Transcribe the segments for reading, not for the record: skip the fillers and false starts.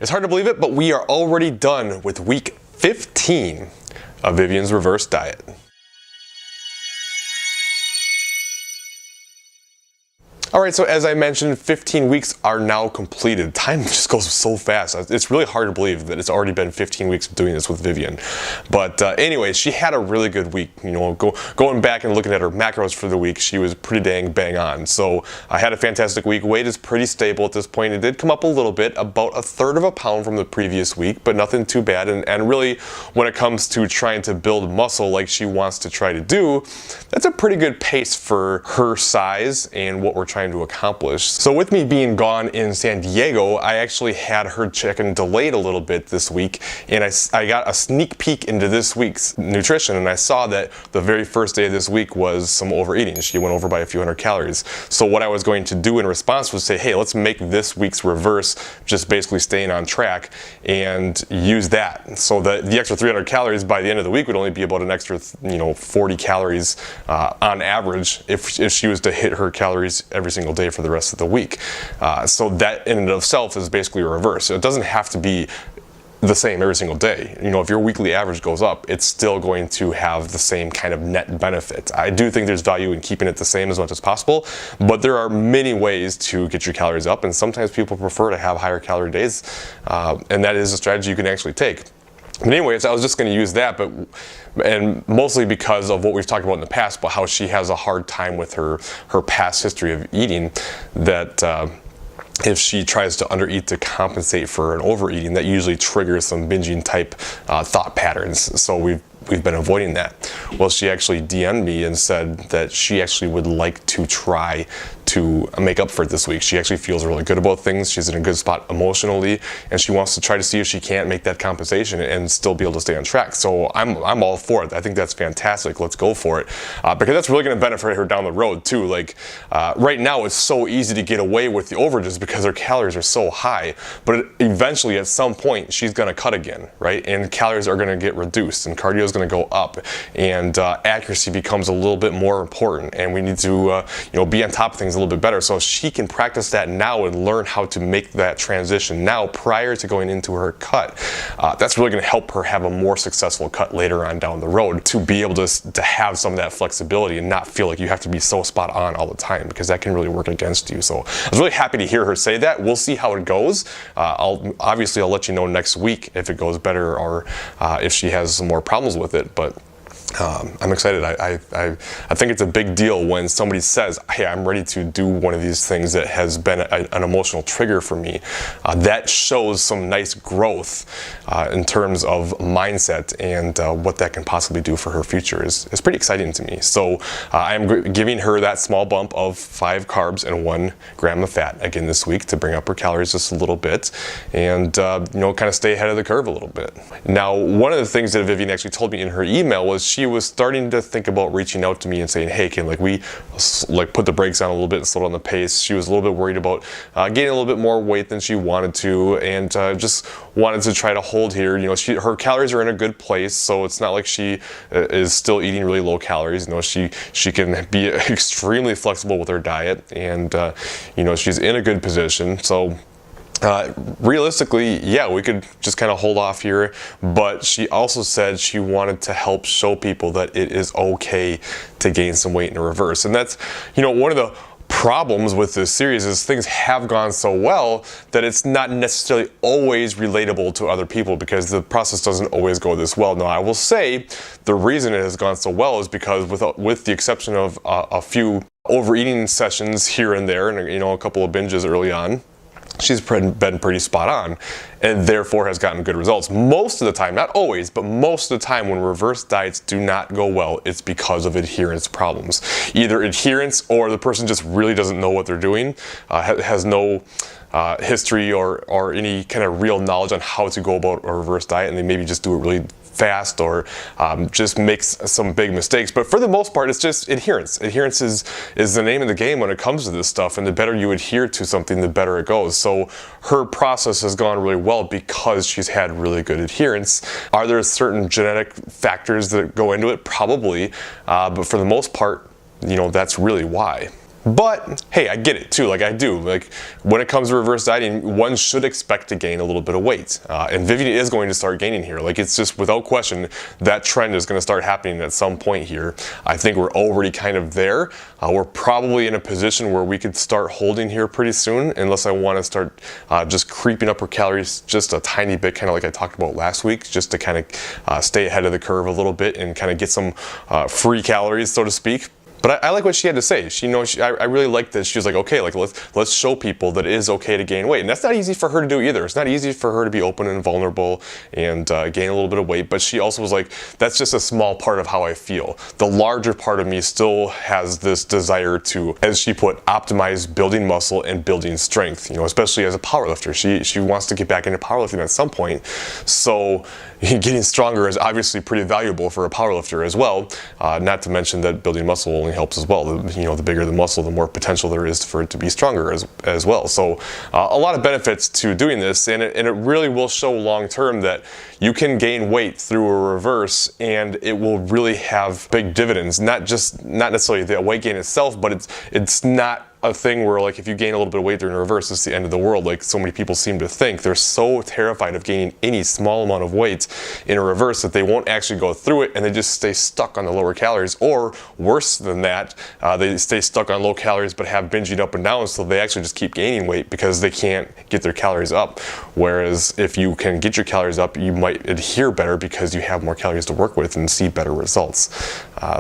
It's hard to believe it, but we are already done with week 15 of Vivyen's reverse diet. Alright, so as I mentioned, 15 weeks are now completed. Time just goes so fast. It's really hard to believe that it's already been 15 weeks of doing this with Vivyen. But anyway, she had a really good week. You know, going back and looking at her macros for the week, she was pretty dang bang on. So I had a fantastic week. Weight is pretty stable at this point. It did come up a little bit, about 1/3 of a pound from the previous week, but nothing too bad. And really, when it comes to trying to build muscle like she wants to try to do, that's a pretty good pace for her size and what we're trying to accomplish. So with me being gone in San Diego, I actually had her check-in delayed a little bit this week, and I got a sneak peek into this week's nutrition, and I saw that the very first day of this week was some overeating. She went over by a few hundred calories. So what I was going to do in response was say, hey, let's make this week's reverse just basically staying on track and use that. So that the extra 300 calories by the end of the week would only be about an extra 40 calories on average if she was to hit her calories every single day for the rest of the week. So that in and of itself is basically a reverse. So it doesn't have to be the same every single day. You know, if your weekly average goes up, it's still going to have the same kind of net benefit. I do think there's value in keeping it the same as much as possible, but there are many ways to get your calories up, and sometimes people prefer to have higher calorie days, and that is a strategy you can actually take. But anyways, I was just going to use that, and mostly because of what we've talked about in the past, but how she has a hard time with her past history of eating, that if she tries to undereat to compensate for an overeating, that usually triggers some binging type thought patterns. So we've been avoiding that. Well, she actually DM'd me and said that she actually would like to try to make up for it this week. She actually feels really good about things. She's in a good spot emotionally, and she wants to try to see if she can't make that compensation and still be able to stay on track. So I'm all for it. I think that's fantastic. Let's go for it, because that's really going to benefit her down the road too. Like right now, it's so easy to get away with the overages because her calories are so high. But eventually, at some point, she's going to cut again, right? And calories are going to get reduced, and cardio is going to go up, and accuracy becomes a little bit more important. And we need to be on top of things a little bit better, so she can practice that now and learn how to make that transition now prior to going into her cut. That's really going to help her have a more successful cut later on down the road, to be able to have some of that flexibility and not feel like you have to be so spot on all the time, because that can really work against you. So I was really happy to hear her say that. We'll see how it goes. I'll let you know next week if it goes better or if she has some more problems with it, but I'm excited. I think it's a big deal when somebody says, hey, I'm ready to do one of these things that has been an emotional trigger for me. That shows some nice growth in terms of mindset, and what that can possibly do for her future is pretty exciting to me. So I'm giving her that small bump of 5 carbs and 1 gram of fat again this week to bring up her calories just a little bit, and kind of stay ahead of the curve a little bit. Now, one of the things that Vivyen actually told me in her email was she was starting to think about reaching out to me and saying, hey, can we put the brakes on a little bit and slow down the pace. She was a little bit worried about gaining a little bit more weight than she wanted to, and just wanted to try to hold here. Her calories are in a good place, so it's not like she is still eating really low calories. She can be extremely flexible with her diet, and she's in a good position. So realistically, yeah, we could just kind of hold off here, but she also said she wanted to help show people that it is okay to gain some weight in reverse. And that's, one of the problems with this series is things have gone so well that it's not necessarily always relatable to other people, because the process doesn't always go this well. Now, I will say the reason it has gone so well is because with the exception of a few overeating sessions here and there, and a couple of binges early on, she's been pretty spot on, and therefore has gotten good results. Most of the time, not always, but most of the time when reverse diets do not go well, it's because of adherence problems. Either adherence, or the person just really doesn't know what they're doing, has no history or any kind of real knowledge on how to go about a reverse diet, and they maybe just do it really fast, or just makes some big mistakes. But for the most part, it's just adherence. Adherence is the name of the game when it comes to this stuff, and the better you adhere to something, the better it goes. So her process has gone really well because she's had really good adherence. Are there certain genetic factors that go into it? Probably, but for the most part, that's really why. But hey, I get it too, like I do. Like when it comes to reverse dieting, one should expect to gain a little bit of weight. And Vivyen is going to start gaining here. Like it's just without question, that trend is going to start happening at some point here. I think we're already kind of there. We're probably in a position where we could start holding here pretty soon, unless I want to start just creeping up her calories just a tiny bit, kind of like I talked about last week, just to kind of stay ahead of the curve a little bit and kind of get some free calories, so to speak. But I like what she had to say. I really like that. She was like, okay, like let's show people that it is okay to gain weight. And that's not easy for her to do either. It's not easy for her to be open and vulnerable and gain a little bit of weight. But she also was like, that's just a small part of how I feel. The larger part of me still has this desire to, as she put, optimize building muscle and building strength, especially as a powerlifter. She wants to get back into powerlifting at some point. So getting stronger is obviously pretty valuable for a powerlifter as well. Not to mention that building muscle only helps as well. The bigger the muscle, the more potential there is for it to be stronger as well. So a lot of benefits to doing this, and it really will show long term that you can gain weight through a reverse, and it will really have big dividends. Not necessarily the weight gain itself, but it's not a thing where like if you gain a little bit of weight during a reverse, it's the end of the world like so many people seem to think. They're so terrified of gaining any small amount of weight in a reverse that they won't actually go through it, and they just stay stuck on the lower calories, or worse than that, they stay stuck on low calories but have binging up and down, so they actually just keep gaining weight because they can't get their calories up. Whereas if you can get your calories up, you might adhere better because you have more calories to work with and see better results.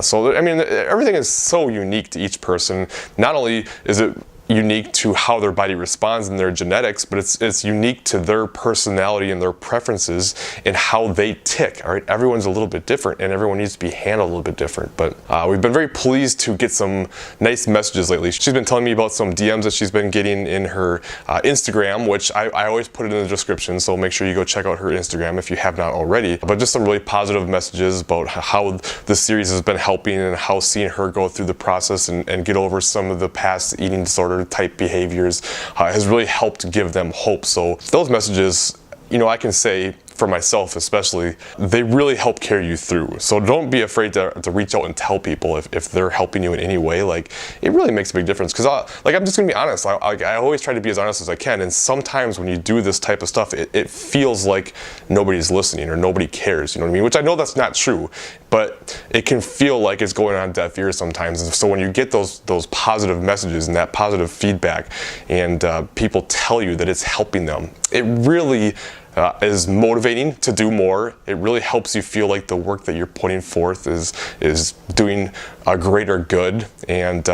So I mean, everything is so unique to each person. Not only is it unique to how their body responds and their genetics, but it's unique to their personality and their preferences and how they tick. All right, everyone's a little bit different, and everyone needs to be handled a little bit different. But we've been very pleased to get some nice messages lately. She's been telling me about some DMs that she's been getting in her Instagram, which I always put it in the description, so make sure you go check out her Instagram if you have not already. But just some really positive messages about how the series has been helping, and how seeing her go through the process and get over some of the past eating disorder type behaviors has really helped give them hope. So those messages, I can say for myself especially, they really help carry you through. So don't be afraid to reach out and tell people if they're helping you in any way. Like, it really makes a big difference, because I'm just gonna be honest. I always try to be as honest as I can, and sometimes when you do this type of stuff, it feels like nobody's listening or nobody cares, you know what I mean? Which I know that's not true, but it can feel like it's going on deaf ears sometimes. And so when you get those positive messages and that positive feedback, and people tell you that it's helping them, it really is motivating to do more. It really helps you feel like the work that you're putting forth is doing a greater good, and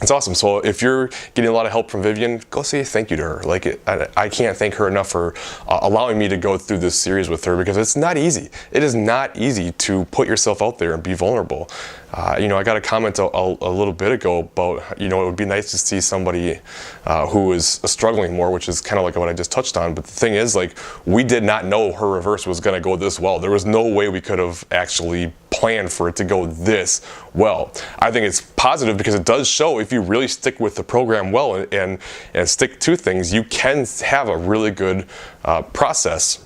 it's awesome. So if you're getting a lot of help from Vivyen, go say thank you to her. Like, I can't thank her enough for allowing me to go through this series with her, because it's not easy. It is not easy to put yourself out there and be vulnerable. I got a comment a little bit ago about, it would be nice to see somebody who is struggling more, which is kind of like what I just touched on. But the thing is, like, we did not know her reverse was going to go this well. There was no way we could have actually planned for it to go this well. I think it's positive because it does show if you really stick with the program well and stick to things, you can have a really good process.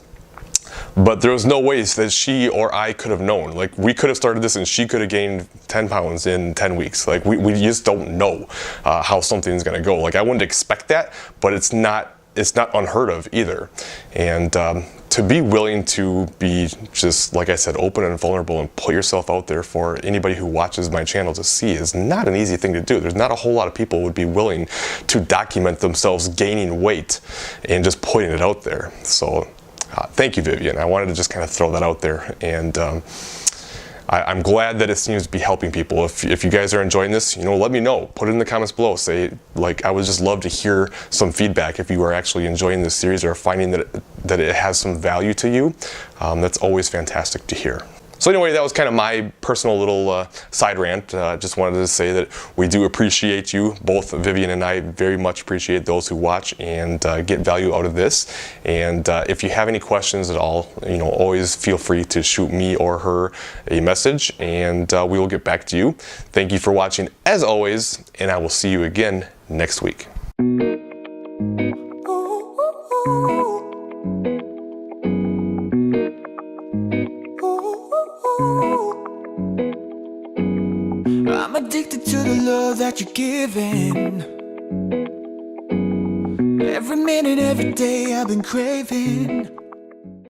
But there was no ways that she or I could have known. Like, we could have started this and she could have gained 10 pounds in 10 weeks. Like, we just don't know how something's going to go. Like, I wouldn't expect that, but it's not unheard of either. And to be willing to be, just like I said, open and vulnerable and put yourself out there for anybody who watches my channel to see is not an easy thing to do. There's not a whole lot of people who would be willing to document themselves gaining weight and just putting it out there. So thank you, Vivyen. I wanted to just kind of throw that out there, and I'm glad that it seems to be helping people. If you guys are enjoying this, let me know. Put it in the comments below. Say, like, I would just love to hear some feedback if you are actually enjoying this series or finding that it has some value to you. That's always fantastic to hear. So anyway, that was kind of my personal little side rant. Just wanted to say that we do appreciate you. Both Vivyen and I very much appreciate those who watch and get value out of this. And if you have any questions at all, always feel free to shoot me or her a message, and we will get back to you. Thank you for watching as always, and I will see you again next week. I'm addicted to the love that what you're giving. Every minute, every day I've been craving